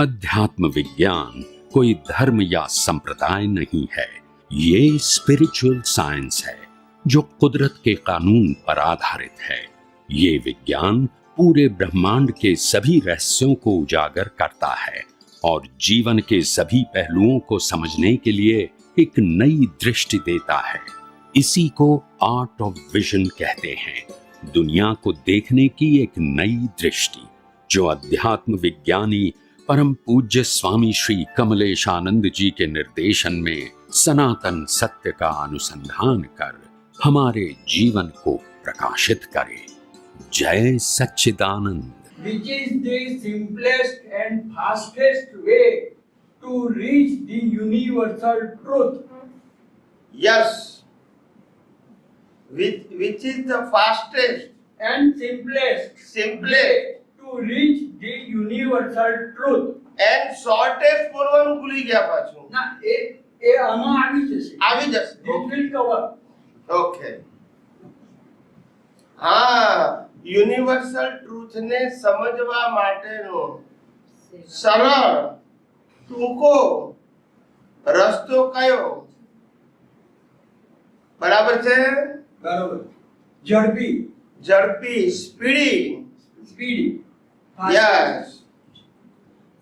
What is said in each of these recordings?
अध्यात्म विज्ञान कोई धर्म या संप्रदाय नहीं है, ये स्पिरिचुअल साइंस है जो कुदरत के कानून पर आधारित है। ये विज्ञान पूरे ब्रह्मांड के सभी रहस्यों को उजागर करता है और जीवन के सभी पहलुओं को समझने के लिए एक नई दृष्टि देता है। इसी को आर्ट ऑफ विजन कहते हैं, दुनिया को देखने की एक नई दृष्टि, जो अध्यात्म विज्ञानी परम पूज्य स्वामी श्री कमलेशानंद जी के निर्देशन में सनातन सत्य का अनुसंधान कर हमारे जीवन को प्रकाशित करे। जय सच्चिदानंद। Which is the simplest and fastest way to reach the universal truth? Yes. Which is the fastest And simplest simplest to reach the universal truth. and shortest બોલવાનું ભૂલી ગયા પાછું. ના એ આમાં આવી જશે. આવી જશે. This will cover. ઓકે. હા, યુનિવર્સલ ટ્રુથ ને સમજવા માટેનો સરળ ટૂંકો રસ્તો કયો? બરાબર છે? બરાબર. ઝડપી. ઝડપી, સ્પીડી. સ્પીડી. યસ.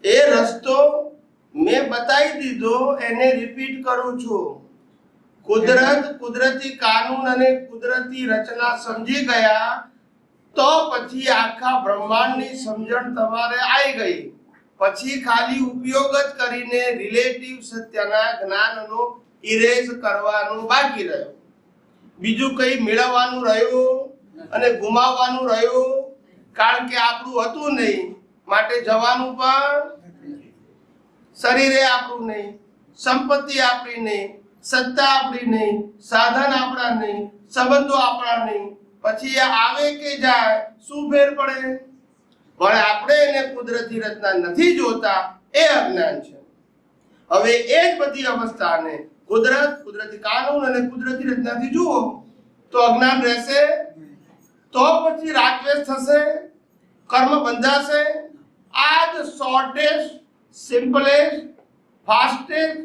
એ રસ્તો મેં બતાવી દીધો, એને રિપીટ કરું છું. કુદરત, કુદરતી કાનૂન અને કુદરતી રચના સમજી ગયા તો પછી આખા બ્રહ્માંડની સમજણ તમારે આવી ગઈ. પછી ખાલી ઉપયોગ જ કરીને રિલેટિવ સત્યના જ્ઞાનનો ઇરેઝ કરવાનું બાકી રહ્યું. બીજું કંઈ મેળવવાનું રહ્યું અને ગુમાવવાનું રહ્યું, કારણ કે આપણું હતું નહીં, માટે જવાનું પણ શરીરે આપણું નહીં, સંપત્તિ આપણી નહીં, સત્તા આપણી નહીં, સાધન આપણા નહીં, સંબંધો આપણા નહીં. પછી એ આવે કે જાય શું ફેર પડે? પણ આપણે એને કુદરતી રચના નથી જોતા, એ અજ્ઞાન છે. હવે એ જ બધી અવસ્થાને કુદરત, કુદરતી કાનૂન અને કુદરતી રચનાથી જુઓ તો અજ્ઞાન રહેશે? તો પછી રાગદ્વેષ થશે, કર્મ બંધાશે. આ જ શોર્ટેસ્ટ, સિમ્પલેસ્ટ, ફાસ્ટેસ્ટ,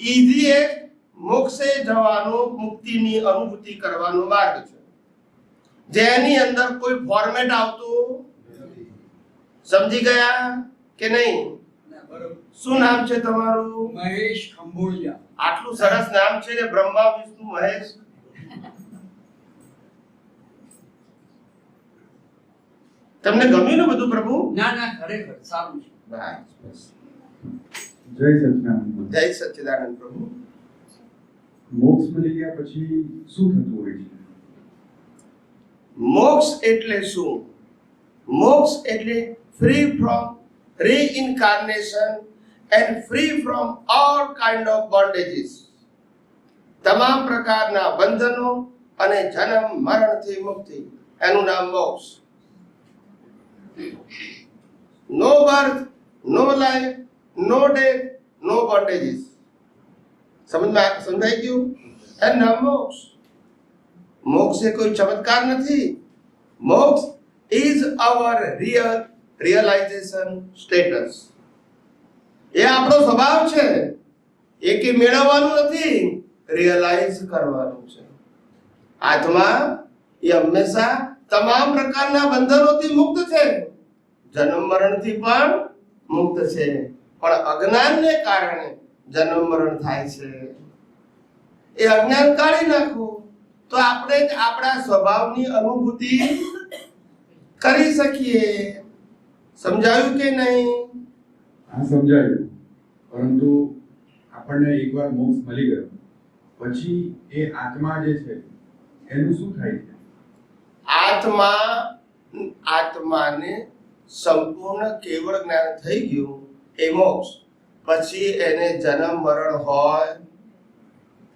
ઇઝીએસ્ટ મોક્ષે જવાનો, મુક્તિની અનુભૂતિ કરવાનો માર્ગ છે, જેની અંદર કોઈ ફોર્મેટ આવતું. સમજી ગયા કે નહીં? શું નામ છે તમારું? મહેશ ખંભોળિયા. આટલું સરસ નામ છે ને, બ્રહ્મા વિષ્ણુ મહેશ. તમને ગમ્યું ને બધું પ્રભુ? ના ના, ખરેખર સારું છે. બસ. જય સચ્ચિદાનંદ. જય સચ્ચિદાનંદ પ્રભુ. મોક્ષ મળી ગયા પછી શું થતું હોય છે? મોક્ષ એટલે શું? મોક્ષ એટલે free from reincarnation and free from all kind of bondages. તમામ પ્રકારના બંધનો અને જન્મ મરણથી મુક્તિ, એનું નામ મોક્ષ. No birth, no life, no death, no bondages. સમજાઈ ગયું? એનું નામ મોક્ષ. મોક્ષ એ કોઈ ચમત્કાર નથી. મોક્ષ is our realization status. એ આપણો સ્વભાવ છે. એ કે મેળવવાનું નથી, રિયલાઇઝ કરવાનું છે. આત્મા એ હંમેશા તમામ પ્રકારના બંધનોથી મુક્ત છે, જન્મ મરણથી પણ મુક્ત છે. પણ અજ્ઞાનને કારણે જન્મ મરણ થાય છે. એ અજ્ઞાન કાઢી નાખવું તો આપણે જ આપણા સ્વભાવની અનુભૂતિ કરી શકીએ. સમજાયું કે નહીં? આ સમજાયું. પરંતુ આપણને એકવાર મોક્ષ મળી ગયો પછી એ આત્મા જે છે એનું શું થાય છે? આત્માને સંપૂર્ણ કેવળ જ્ઞાન થઈ ગયું, એ મોક્ષ. પછી એને જન્મ મરણ હોય,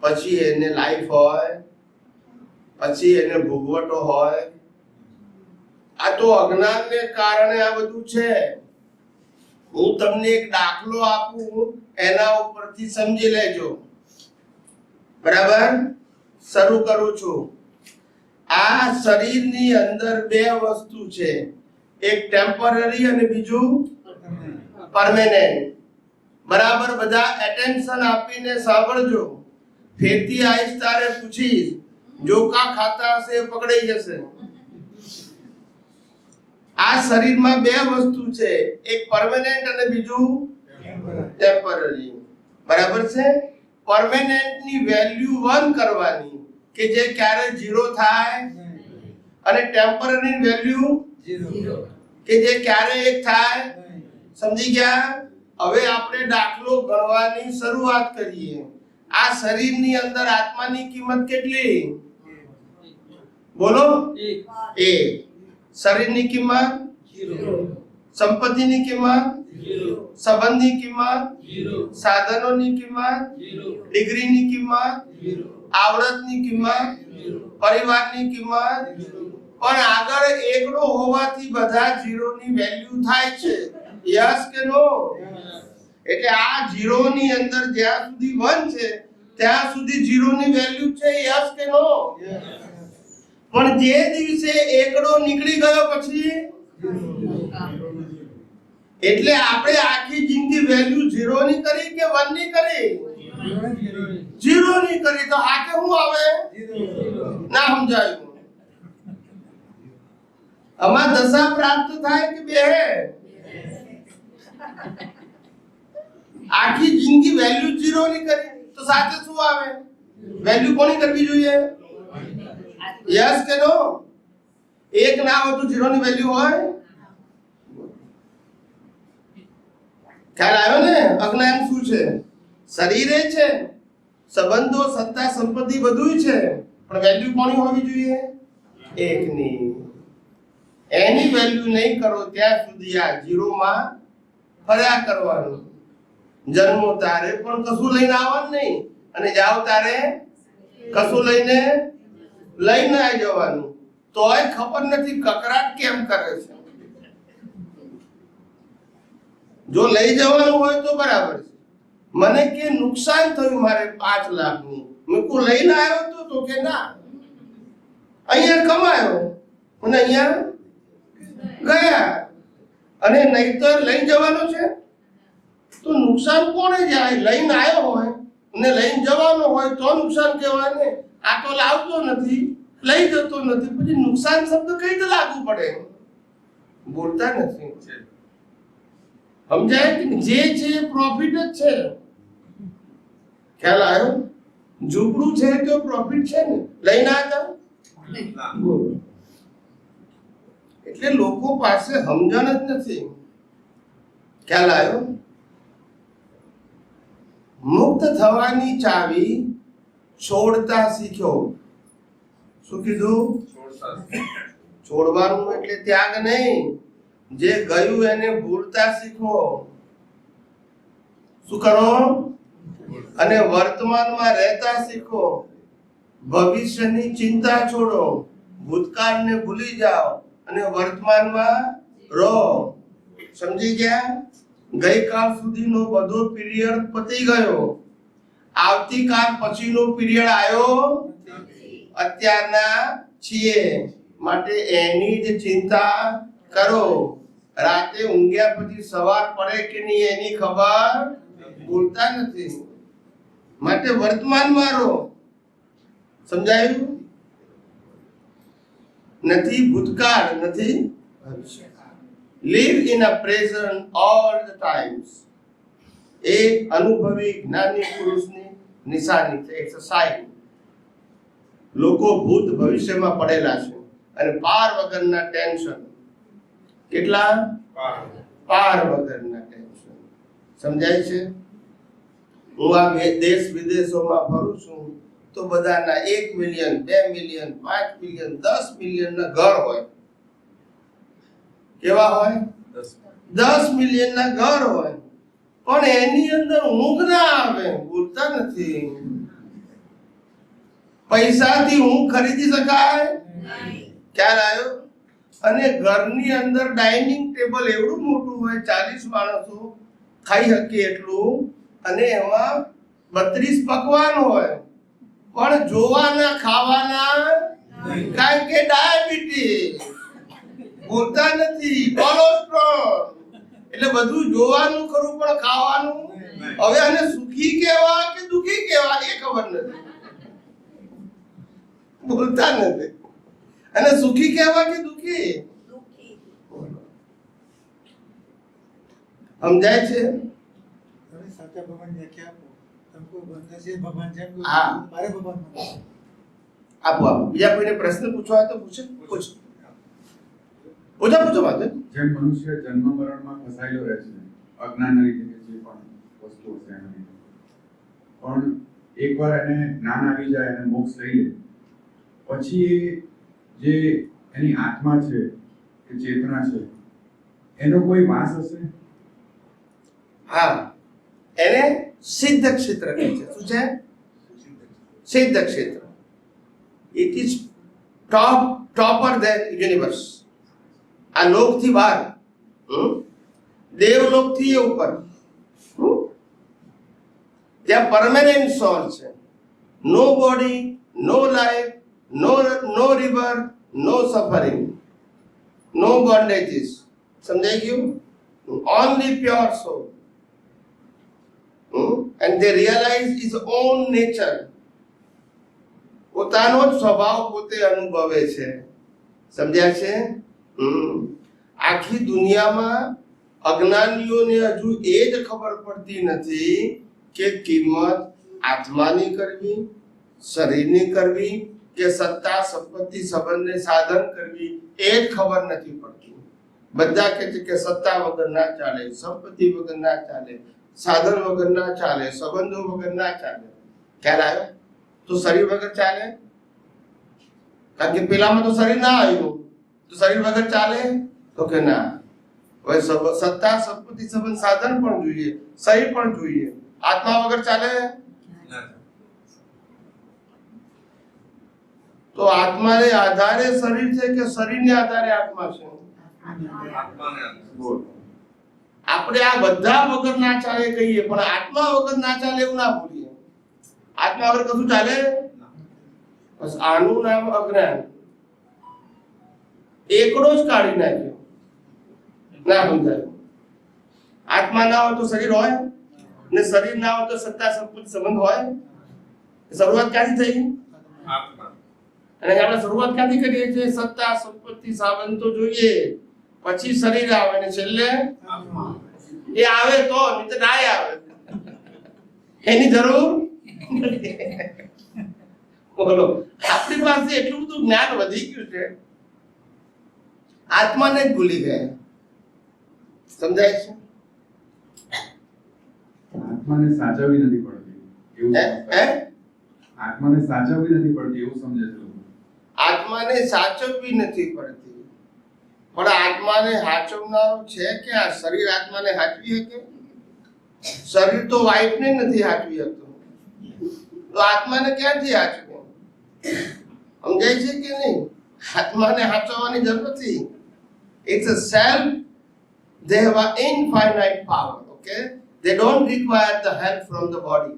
પછી એને લાઈફ હોય, પછી એને ભોગવટો હોય. આ તો અજ્ઞાનને કારણે આ બધું છે. હું તમને એક દાખલો આપું, એના ઉપરથી સમજી લેજો. બરાબર? શરૂ કરું છું. આ શરીરની અંદર બે વસ્તુ છે, એક ટેમ્પરરી અને બીજું પરમેનન્ટ. બરાબર બધા એટેન્શન આપીને સાંભળજો. ફેરથી આઈશ તારે પૂછીશ, જોકા ખાતા હશે એ પકડાઈ જશે. આ શરીરમાં બે વસ્તુ છે, એક પરમેનન્ટ અને બીજું ટેમ્પરરી. બરાબર છે? પરમેનન્ટ ની વેલ્યુ 1 કરવાની કે જે ક્યારે 0 થાય, અને ટેમ્પરરી વેલ્યુ 0 કે જે ક્યારે 1 થાય. સમજી ગયા? હવે આપણે દાખલો ગણવાની શરૂઆત કરીએ. આ શરીરની અંદર આત્માની કિંમત કેટલી? બોલો. 1. શરીરની કિંમત 0, સંપત્તિની કિંમત 0, સંબંધની કિંમત 0, સાધનોની કિંમત 0, ડિગ્રીની કિંમત 0, આવડતની કિંમત 0, પરિવારની કિંમત 0. પણ આગળ એકડો હોવાથી બધા 0 ની વેલ્યુ થાય છે. યસ કે નો? એટલે આ 0 ની અંદર જ્યાં સુધી 1 છે ત્યાં સુધી 0 ની વેલ્યુ છે. યસ કે નો? પણ જે દિવસે એકડો નીકળી ગયો પછી એટલે આપણે આખી જિંદગી વેલ્યુ 0 ની કરી કે 1 ની કરી? 0 ની કરી. તો આ કે શું આવે? ના સમજાયું? આમાં દશા પ્રાપ્ત થાય કે બે? આખી જિંદગી વેલ્યુ 0 ની કરી તો સાથે શું આવે? વેલ્યુ કોની કરવી જોઈએ? યસ કે નો? 1 ના હોય તો 0 ની વેલ્યુ હોય? ખ્યાલ આવ્યો ને? અજ્ઞાન શું છે? શરીરે છે, સંબંધો, સત્તા, સંપત્તિ બધું છે, પણ વેલ્યુ કોની હોવી જોઈએ? 1 ની. એની વેલ્યુ નહીં કરો ત્યાં સુધી આ 0 માં ફર્યા કરવાનું. જન્મો તારે પણ કશું લઈને આવવાનું નહીં, અને જાવ તારે કશું લઈને આવી જવાનું. તોય ખબર નથી કકરાટ કેમ કરે છે. જો લઈ જવાનું હોય તો બરાબર છે. મને કે નુકસાન થયું મારે 5 લાખનું. મેં કો લઈને આવ્યો તો કે ના, અહીંયા કમાયો અને અહીંયા ગયા, અને નહીતર લઈ જવાનો છે તો નુકસાન કોને જાય? લઈને આવ્યો હોય અને લઈને જવાનો હોય તો નુકસાન કહેવાય ને. આ તો લાવતો નથી, લઈ જતો નથી, પછી નુકસાન શબ્દ કઈ રીતે લાગુ પડે? બોલતા નથી. સમજાય કે જે છે પ્રોફિટ જ છે. ખ્યાલ આવ્યો? ઝૂંપડું છે તો પ્રોફિટ છે ને, લઈને આવ્યા. એટલે લોકો પાસે સમજણ જ નથી. ખ્યાલ આવ્યો? મુક્ત થવાની ચાવી છોડતા શીખ્યો. શું કીધું? છોડવાનું એટલે ત્યાગ નહીં. જે ગયું એને ભૂલતા શીખો. શું કરો? અને વર્તમાનમાં રહેતા શીખો. ભવિષ્યની ચિંતા છોડો, ભૂતકાળને ભૂલી જાઓ અને વર્તમાનમાં રહો. સમજી ગયા? ગઈકાલ સુધીનો બધો પીરિયડ પતી ગયો. આવતીકાલ પછીનો પીરિયડ આવ્યો અત્યારના છીએ, માટે એની જ ચિંતા કરો. રાતે ઊંઘ્યા પછી સવાર પડે કે નહીં એની ખબર બોલતા નથી. માટે વર્તમાનમાં રહો. સમજાયું? નથી ભૂતકાળ, નથી ભવિષ્ય. Live in a present all the times. એ અનુભવી જ્ઞાની પુરુષની નિશાની છે. It's a sign. લોકો ભૂત ભવિષ્યમાં પડેલા છે અને પાર વગરના ટેન્શન. કેટલા? પાર વગરના ટેન્શન. સમજાય છે? હું આ દેશ વિદેશોમાં ફરું છું તો બધાના 1 મિલિયન, 2 મિલિયન, 5 મિલિયન, 10 મિલિયન ના ઘર હોય. કેવા હોય? 10 મિલિયન ના ઘર હોય, પણ એની અંદર ઊંઘ ના આવે. બોલતા નથી. પૈસાથી ઊંઘ ખરીદી શકાય? ખ્યાલ આવ્યો? અને ઘરની અંદર ડાઇનિંગ ટેબલ એવડું મોટું હોય, 40 માણસો ખાઈ શકે એટલું, અને એમાં 32 પકવાન હોય, પણ જોવાના ખાવાના કારણ કે ડાયાબિટીસ. બોલતા નથી. કોલેસ્ટ્રોલ એટલે બધું જોવાનું ખરું પણ ખાવાનું હવે આને સુખી કહેવા કે દુખી કહેવા એ ખબર નથી, બોલતા નથી. અને સુખી કહેવા કે દુખી સમજાય છે? साचा भगवान व्याख्या हमको बनने से भगवान जान को हाँ। हमारे भगवान मानो। આપો આપો. બીજા કોઈને પ્રશ્ન પૂછવા હોય તો પૂછો. પૂછો પૂછો વાત. જેમ મનુષ્ય જન્મ મરણમાં ફસાયેલો રહે છે અજ્ઞાનના લીધે કે જે પણ વસ્તુઓ છે એના લીધે, પણ એકવાર એને જ્ઞાન આવી જાય અને મોક્ષ લઈ લે પછી એ જે એની આત્મા છે કે ચેતના છે એનો કોઈ વાસ હશે? હા, એને સિદ્ધ ક્ષેત્ર કહે છે. શું છે? સિદ્ધ ક્ષેત્ર. It is topper than universe. આ લોકથી બહાર, દેવલોકથી એ ઉપર, ત્યાં પરમેનન્ટ સોલ છે. નો બોડી, નો લાઈફ, નો રિવર, નો સફરિંગ, નો બોન્ડેજીસ. સમજાઈ ગયું? Only pure solve. And they realize his own nature. પોતાનો જ સ્વભાવ પોતે અનુભવે છે. સમજ્યા છે? આખી દુનિયામાં અજ્ઞાનીઓને હજુ એ જ ખબર પડતી નથી કે કિંમત આત્માની કરવી, શરીરની કરવી કે સત્તા સંપત્તિ સંબંધને સાધન કરવી એ જ ખબર નથી પડતી. બધા કહે છે કે સત્તા વગર ના ચાલે, સંપત્તિ વગર ના ચાલે, સાધન વગર ના ચાલે, સંબંધો વગર ના ચાલે. ખ્યાલ આવ્યો? તો શરીર વગર ચાલે? કારણ કે પેલામાં તો શરીર ના આવ્યું, તો શરીર વગર ચાલે? તો કે ના. હવે સત્તા સંપત્તિ સંબંધ સાધન પણ જોઈએ, શરીર પણ જોઈએ. આત્મા વગર ચાલે? તો આત્માને આધારે શરીર છે કે શરીરને આધારે આત્મા છે? બોલો. આપણે આ બધા વગર ના ચાલે કહીએ પણ આત્મા વગર ના ચાલે એવું ના બોલીએ. આત્મા વગર કશું ચાલે? બસ આનું નામ અજ્ઞાન. એકડો જ કાઢી નાખ્યો. ના સમજાયું? આત્મા ના હોય તો શરીર હોય, ને શરીર ના હોય તો સત્તા સંપત્તિ સંબંધ હોય. શરૂઆત ક્યાંથી થઈ? અને આપણે શરૂઆત ક્યાંથી કરીએ છીએ? સત્તા સંપત્તિ સંબંધ તો જોઈએ, પછી શરીર આવે ને છેલ્લે એ આવે તો, નહીં તો ના આવે. એની જરૂર બોલો. આપણી પાસે એટલું બધું જ્ઞાન વધી ગયું છે, આત્માને જ ભૂલી ગયા. સમજાય છે? આત્માને સાચવવી નથી પડતી એવું આત્માને સાચવવી નથી પડતી એવું સમજે છે લોકો. આત્માને સાચવવી નથી પડતી, પણ આત્માને સાચવનારો છે કે આ શરીર આત્માને સાચવી શકે? શરીર તો વાઈફને નથી સાચવી શકતું, તો આત્માને ક્યાંથી સાચવે? સમજાય છે કે નહીં? આત્માને સાચવવાની જરૂર નથી. It's a self. They have an infinite power. Okay, they don't require the help from the body.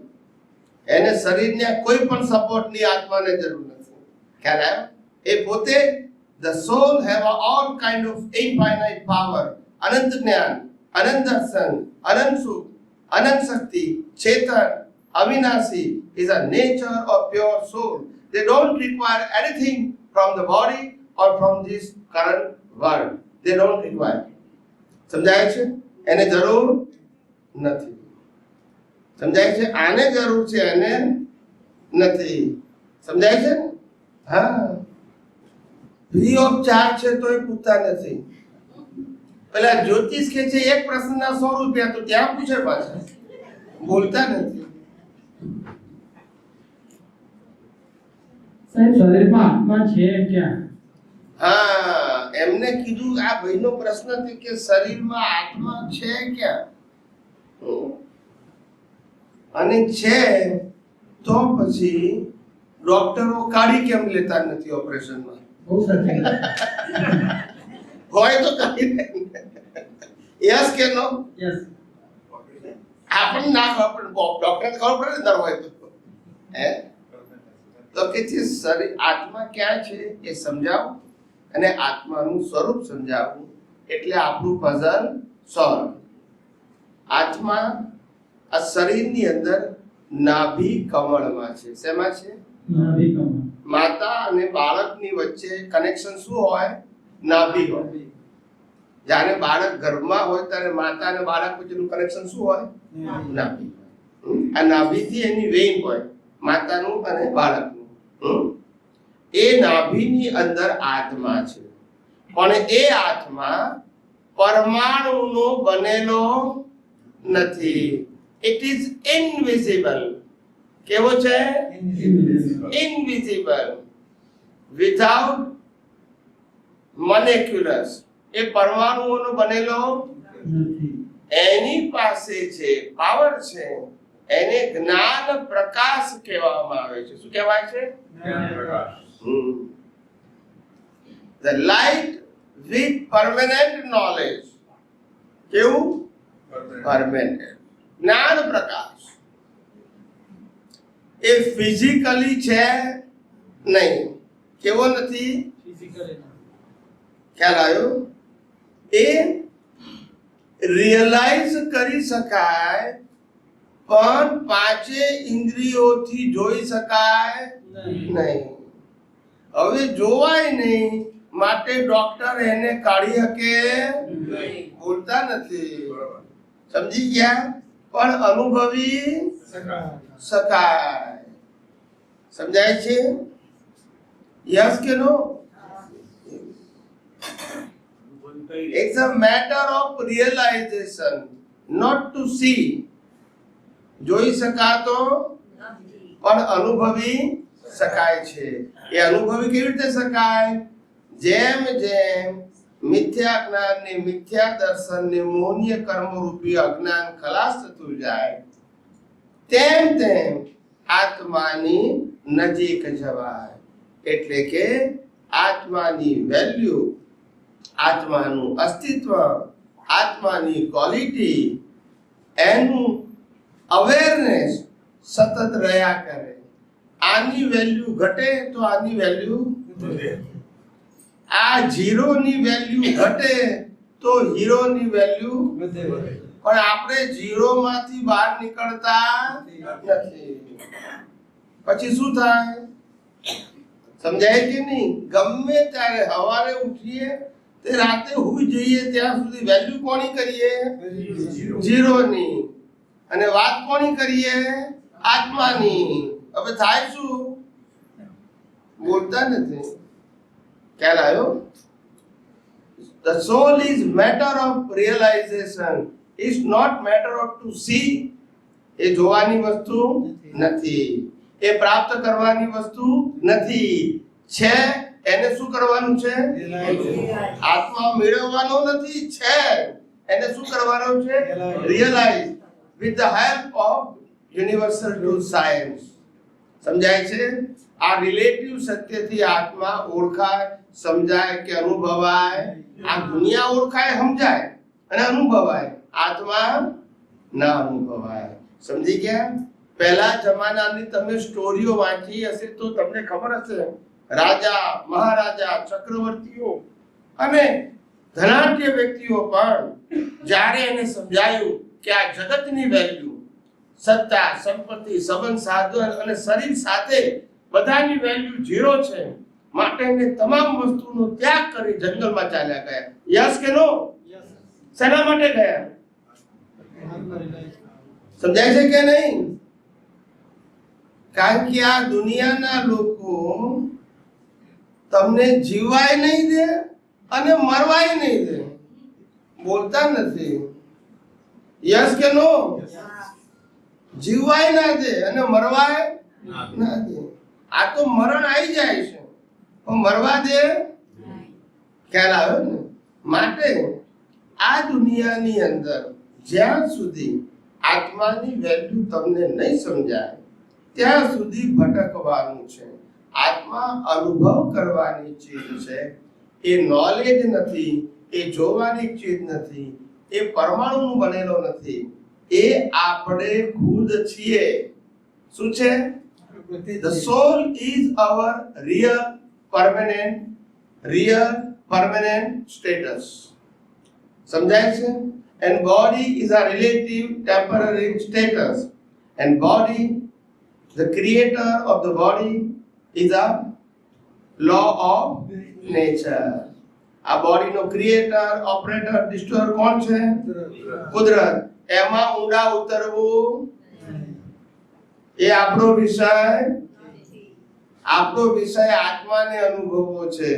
એને શરીરને કોઈ પણ સપોર્ટની આત્માને જરૂર નથી. ખ્યાલ આવ્યો? એ પોતે the soul have all kind of infinite power. અનંત જ્ઞાન, અનંત દર્શન, અનંત સુખ, અનંત શક્તિ, ચેતન, અવિનાશી is a nature of pure soul. They don't require anything from the body or from this current world. They don't require. સમજાય છે? એને જરૂર નથી. સમજાય છે? આને જરૂર છે, એને નથી. સમજાય છે? હા. ફ્રી ઓફ ચાર્જ છે તો એ પૂછતા નથી. પેલા જ્યોતિષ કે છે એક પ્રશ્નના 100 રૂપિયા, તો ત્યાં પૂછે પાછા, બોલતા નથી. સાહેબ શરીરમાં આત્મા છે ક્યાં? હા, એમને કીધું આ ભાઈનો પ્રશ્ન છે કે શરીરમાં આત્મા છે ક્યાં? અને છે તો પછી ડોક્ટરો કાઢી કેમ લેતા નથી ઓપરેશનમાં? બહુ સાચી હોય તો કાઢી લે. યસ કે નો? યસ. આપણને ના ખબર પડે, ડોક્ટરને ખબર પડે અંદર હોય તો. હે તો કે છે શરીર આત્મા ક્યાં છે એ સમજાવો અને આત્માનું સ્વરૂપ સમજાવવું એટલે આપણું પઝલ સોલ્વ. આત્મા આ શરીરની અંદર નાભી કમળમાં છે. શેમાં છે? नाभि कमल માતા અને બાળકની વચ્ચે કનેક્શન શું હોય? નાભી હોય. જ્યારે બાળક ગર્ભમાં હોય ત્યારે માતા અને બાળક વચ્ચેનું કનેક્શન શું હોય? નાભી. આ નાભીથી એની વેઇન હોય માતાનું અને બાળકનું. એ નાભીની અંદર આત્મા છે, પણ એ આત્મા પરમાણુનો બનેલો નથી. It is invisible. કેવો છે? Invisible, without મોલેક્યુલસ. એ પરમાણુઓનો બનેલો નથી. એની પાસે છે, પાવર છે. એને જ્ઞાન પ્રકાશ કહેવામાં આવે છે. શું કહેવાય છે? The light with permanent knowledge. કેવું? પરમેનન્ટ જ્ઞાન પ્રકાશ. એ ફિઝિકલી છે નહીં. કેવો નથી? ખ્યાલ આવ્યો? એ રિયલાઇઝ કરી શકાય પણ પાંચે ઇન્દ્રિયોથી જોઈ શકાય નહીં. હવે જોવાય નહીં માટે ડોક્ટર એને કાઢી શકે બોલતા નથી. સમજી ગયા? પણ અનુભવી શકાય. સમજાય છે? યસ કે નો? It's a matter of realization, not to see. જોઈ શકાતો પણ અનુભવી શકાય છે. એ અનુભવી કેવી રીતે શકાય? જેમ જેમ મિથ્યા જ્ઞાન ને મિથ્યા દર્શન ને મોહનીય કર્મ રૂપી અજ્ઞાન ખલાસ થતું જાય તેમ તેમ આત્માની નજીક જવાય. એટલે કે આત્માની વેલ્યુ, આત્માનું અસ્તિત્વ, આત્માની ક્વોલિટી, એનું અવેરનેસ સતત રહ્યા કરે. આની વેલ્યુ ઘટે તો આની વેલ્યુ વધે. આ ઝીરોની વેલ્યુ ઘટે તો હીરોની વેલ્યુ વધે. પણ આપણે ઝીરોમાંથી બહાર નીકળતા નથી. પછી શું થાય? સમજાય કે નહીં? ગમે ત્યારે સવારે ઉઠીએ તે રાતે હુઈ જઈએ ત્યાં સુધી વેલ્યુ કોની કરીએ? ઝીરોની. અને વાત કોની કરીએ? આત્માની. હવે થાય શું? બોલતા નથી. ખ્યાલ આવ્યો? The soul is matter of realization. It's not matter of to see. એ જોવાની વસ્તુ નથી. એ પ્રાપ્ત કરવાની વસ્તુ નથી. છે એને શું કરવાનું છે? આત્મા મેળવવાનો નથી. છે એને શું કરવાનું છે? Realise with the help of universal truth science. સમજાય છે? આ રિલેટિવ સત્યથી આત્મા ઓળખાય, સમજાય કે અનુભવાય. આ દુનિયા ઓળખાય, સમજાય અને અનુભવાય. આત્મા ના અનુભવાય. સમજી ગયા? પહેલા જમાનાની તમે સ્ટોરીઓ વાંચી હશે તો તમને ખબર હશે, રાજા, મહારાજા, ચક્રવર્તીઓ અને ધનાઢ્ય વ્યક્તિઓ પણ જ્યારે એને સમજાયું કે આ જગતની વેલ્યુ, સત્તા, સંપત્તિ, સંબંધ, સાધન અને શરીર સાથે બધાની વેલ્યુ ઝીરો છે માટે એને તમામ વસ્તુનો ત્યાગ કરી જંગલમાં ચાલ્યા ગયા. યસ કે નો? શેના માટે ગયા? સમજાય છે કે નહીં? કારણ કે આ દુનિયાના લોકો તમને જીવાય નહીં દે અને મરવાય નહીં દે. બોલતા નથી. યસ કે નો? જીવાય ના દે અને મરવાય ના દે. આ તો મરણ આવી જાય છે પણ મરવા દે. ખ્યાલ આવ્યો ને? માટે આ દુનિયાની અંદર જ્યાં સુધી આત્માની વેલ્યુ તમને નહીં સમજાય ત્યાં સુધી ભટકવાનું છે. આત્મા અનુભવ કરવાની ચીજ છે. એ નોલેજ નથી, એ જોવાની ચીજ નથી, એ પરમાણુનું બનેલો નથી. એ આપણે ખુદ છીએ. શું છે? The soul is our real permanent status. સમજાય છે? and body is a relative temporary status, and body, the creator of the body, is a law of nature. આ બોડીનો ક્રિએટર, ઓપરેટર, ડિસ્ટ્રોયર કોણ છે? કુદરત. એમાં ઊંડા ઉતરવું એ આપણો વિષય આત્માને અનુભવવો છે,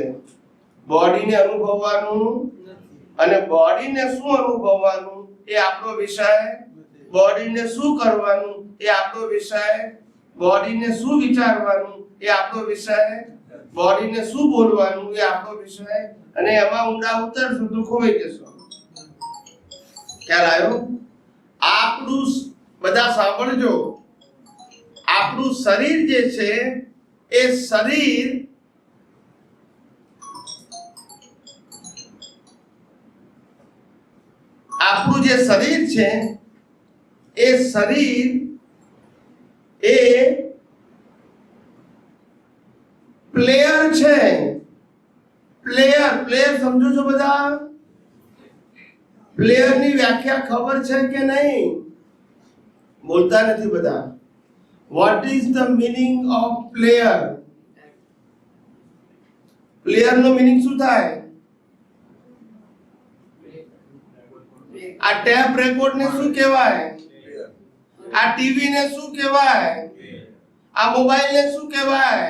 બોડીને અનુભવવાનું અને બોડીને શું અનુભવવાનું એ આપણો વિષય, બોડીને શું કરવાનું એ આપણો વિષય, બોડીને શું વિચારવાનું એ આપણો વિષય, બોડીને શું બોલવાનું એ આપણો વિષય. અને એમાં ઊંડા ઉતરશો તો ખોવાઈ જશો. ખ્યાલ આવ્યો? આપણું બધા સાંભળજો, આપણું શરીર જે છે એ શરીર આપણું જે શરીર છે એ શરીર એ પ્લેયર છે. પ્લેયર સમજો છો બધા? પ્લેયરની વ્યાખ્યા ખબર છે કે નહીં? બોલતા નથી બધા. What is the meaning of player? Player નો મીનિંગ શું થાય? આ ટેપ રેકોર્ડ ને શું કહેવાય? આ ટીવી ને શું કહેવાય? આ મોબાઈલ ને શું કહેવાય?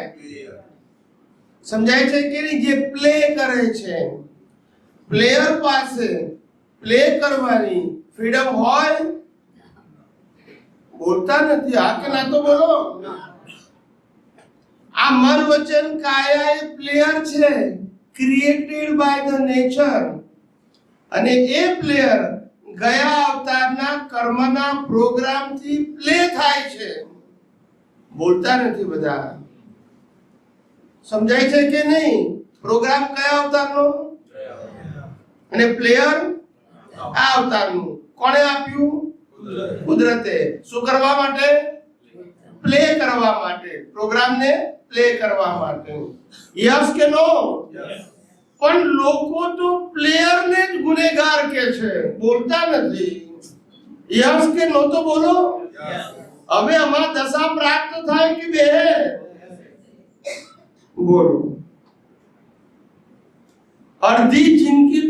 સમજાય છે કે નહીં? જે પ્લે કરે છે, પ્લેયર પાસે પ્લે કરવાની ફ્રીડમ હોય? બોલતા નથી. આ કે ના તો બોલો. આ મન વચન કાયા એ પ્લેયર છે, ક્રિએટેડ બાય ધ નેચર. અને એ પ્લેયર ગયા અવતારના કર્મના પ્રોગ્રામથી પ્લે થાય છે. બોલતા નથી બધા. સમજાય છે કે નહીં? પ્રોગ્રામ કયા અવતારનો અને પ્લેયર આ અવતારનું. કોણે આપ્યું? કુદરતે. શું કરવા માટે? પ્લે કરવા માટે. પ્રોગ્રામને પ્લે કરવા માટે. યસ કે નો? પણ લોકો તો પ્લેયરને જ ગુનેગાર કે છે, બોલતા નથી. યસ કે નો તો બોલો. હવે આમાં દશા પ્રાપ્ત થાય કે બે? બોલો. અડધી જિંદગી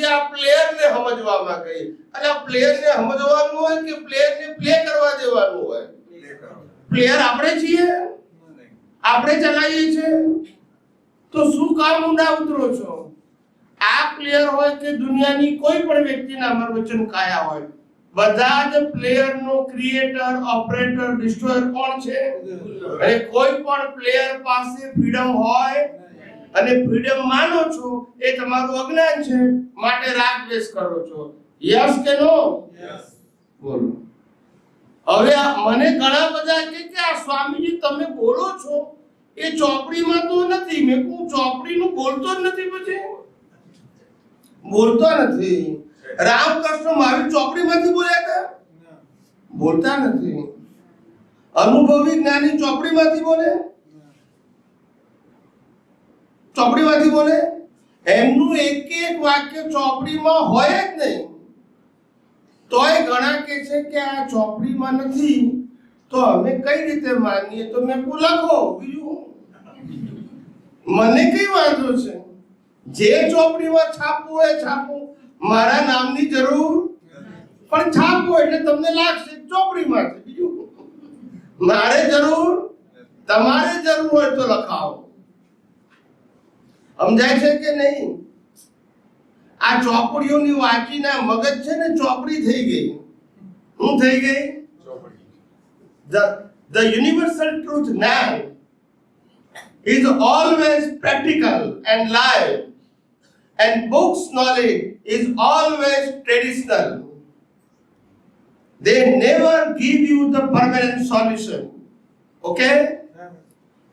આ પ્લેયરને સમજવામાં ગઈ. અને આ પ્લેયરને સમજવાનું હોય કે પ્લેયરને પ્લે કરવા દેવાનું હોય? પ્લેયર આપણે છીએ, આપણે ચલાવીએ છીએ. તો શું કામ ઊંડા ઉતરો છો? આ પ્લેયર હોય કે દુનિયાની કોઈ પણ વ્યક્તિના અમર વચન કાયા હોય, બધા જ પ્લેયરનો ક્રિએટર, ઓપરેટર, ડિસ્ટ્રોયર કોણ છે? અને કોઈ પણ પ્લેયર પાસે ફ્રીડમ હોય અને ફ્રીડમ માનો છો એ તમારું અજ્ઞાન છે, માટે રાગ દ્વેષ કરો છો. યસ કે નો? બોલો. હવે મને ઘણા બધા કે આ સ્વામીજી તમે બોલો છો એ ચોપડીમાં તો નથી. મેં કહું ચોપડીનું બોલતો જ નથી. પછી બોલતો નથી. રામકૃષ્ણ મહાવીર ચોપડીમાંથી બોલ્યા હતા? બોલતા નથી. અનુભવી જ્ઞાની ચોપડીમાંથી બોલે? ચોપડીમાંથી બોલે? એમનું એક વાક્ય ચોપડીમાં હોય જ નહીં. તોય ઘણા કે છે કે આ ચોપડીમાં નથી, તો અમે કઈ રીતે માનીએ? તો મેં કહું લખો. બીજું મને કઈ વાંધો છે? જે ચોપડીમાં છાપવું હોય છાપવું, મારા નામની જરૂર પણ છાપવું એટલે તમને લાગશે ચોપડીમાં છે. બીજું મારે જરૂર, તમારે જરૂર હોય તો લખાવો. સમજાય છે કે નહીં? આ ચોપડીઓની વાંચીના મગજ છે ને ચોપડી થઈ ગઈ. શું થઈ ગઈ? The universal truth now is always practical and live, and books knowledge is always traditional. They never give you the permanent solution. Okay?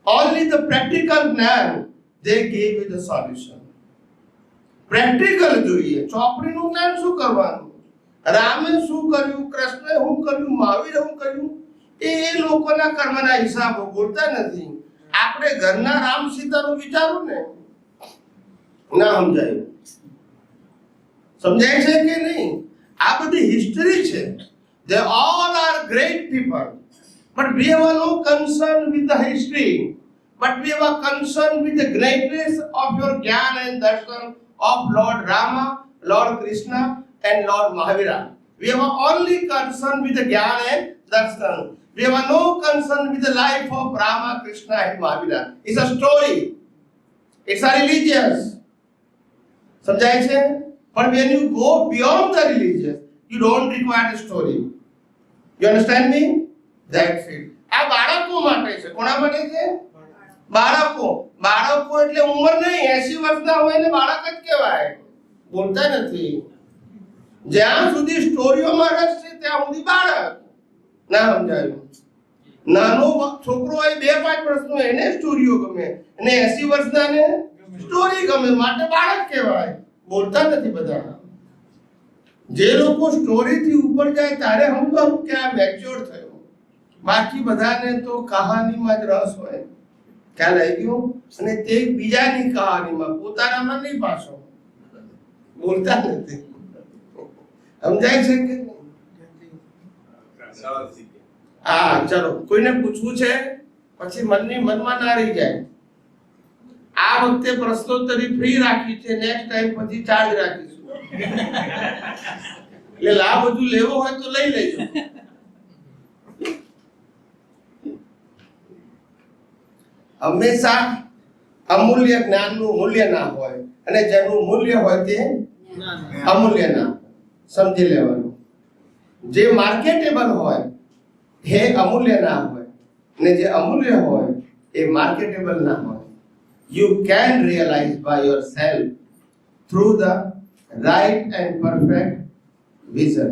Only the practical જ્ઞાન they give you the solution. Practical જોઈએ. ચોપડીનું જ્ઞાન શું કરવાનું? રામે શું કર્યું, કૃષ્ણે શું કર્યું, મહાવીરે શું કર્યું, એ લોકોના કર્મના હિસાબો બોલતા નથી. આપણે ઘરના રામ સીતાનું વિચારું ને, ના સમજાયું. સમજાય છે કે નહીં? આ બધી હિસ્ટરી છે. They all are great people, but we have no concern with the history, but we have a concern with the greatness of your Gyan and Darshan of Lord Rama, Lord Krishna and Lord Mahavira. We have only concern with the Gyan and Darshan. We have no concern with the life of Rama, Krishna and Mahavira. It's a story. It's a religious. સમજાય છે? But when you go beyond the religious, you don't require a story. You understand me? That's it. આ બાળકો માટે છે. કોના માટે છે? બાળકો. બાળકો એટલે ઉંમર નહીં, 80 વર્ષના હોય ને બાળક જ કહેવાય. બોલતા નથી. જ્યાં સુધી સ્ટોરીઓમાં રસ છે ત્યાં સુધી બાળક. ના સમજાયું? નાનો છોકરો હોય 2-5 વર્ષનો એને સ્ટોરીઓ ગમે, અને 80 વર્ષનાને સ્ટોરી ગમે, માટે બાળક કહેવાય. બોલતા નથી બધા. જે લોકો સ્ટોરીથી ઉપર જાય ત્યારે સમજવાનું કે આ મેચ્યોર થયો. બાકી બધાને તો કહાનીમાં જ રસ હોય. ખ્યાલ આવી ગયો? અને તે બીજાની કહાનીમાં, પોતાનામાં નહીં પાછો. બોલતા નથી. સમજાય છે કે? હા, ચલો કોઈને પૂછવું છે પછી મનમાં ના રહી જાય. આ વખતે પ્રશ્નોત્તરી ફ્રી રાખી છે, નેક્સ્ટ ટાઈમ પછી ચાર્જ રાખીશું. એટલે લાભ બધું લેવો હોય તો લઈ લેજો. હંમેશા અમૂલ્ય જ્ઞાનનું મૂલ્ય ના હોય, અને જેનું મૂલ્ય હોય તે અમૂલ્ય ના. સમજી લેવાનું. જે માર્કેટેબલ હોય એ અમૂલ્ય ના હોય, અને જે અમૂલ્ય હોય એ માર્કેટેબલ ના હોય. You can realize by yourself through the right and perfect vision.